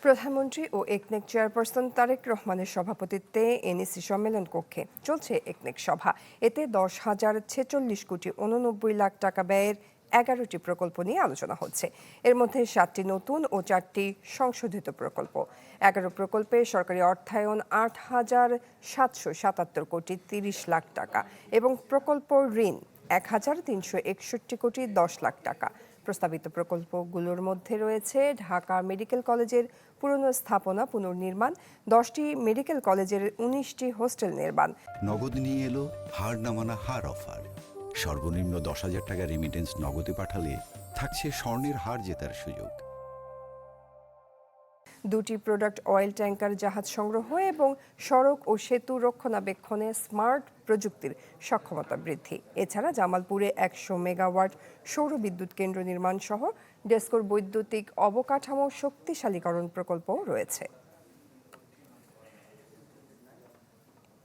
প্রধানমন্ত্রী ও একনেক চেয়ারপারসন তারেক রহমানের সভাপতিত্বে এনইসি সম্মেলন কক্ষে চলছে একনেক সভা। এতে 10,046,89,00,000 টাকা ব্যয়ের 11টি প্রকল্প নিয়ে আলোচনা হচ্ছে। এর মধ্যে 7টি নতুন ও 4টি সংশোধিত প্রকল্প। 11 প্রকল্পে সরকারি অর্থায়ন 8,777,30,00,000 টাকা এবং প্রকল্প ঋণ 1,361,10,00,000 টাকা। প্রস্তাবিত প্রকল্পগুলোর মধ্যে রয়েছে ঢাকা মেডিকেল কলেজের পুরনো স্থাপনা পুনর্নির্মাণ, 10টি মেডিকেল কলেজের 19টি হোস্টেল নির্মাণ। নগদ নিয়ে এলো হার না মানা হার অফার। সর্বনিম্ন 10,000 টাকা রেমিটেন্স নগদে পাঠালে থাকছে স্বর্ণের হার জেতার সুযোগ। 2টি প্রোডাক্ট অয়েল ট্যাঙ্কার জাহাজ সংগ্রহ এবং সড়ক ও সেতু রক্ষণাবেক্ষণে স্মার্ট প্রযুক্তির সক্ষমতা বৃদ্ধি। এছাড়া জামালপুরে 100 মেগাওয়াট সৌর বিদ্যুৎ কেন্দ্র নির্মাণ সহ ডেস্কোর বৈদ্যুতিক অবকাঠামো শক্তিশালীকরণ প্রকল্পও রয়েছে।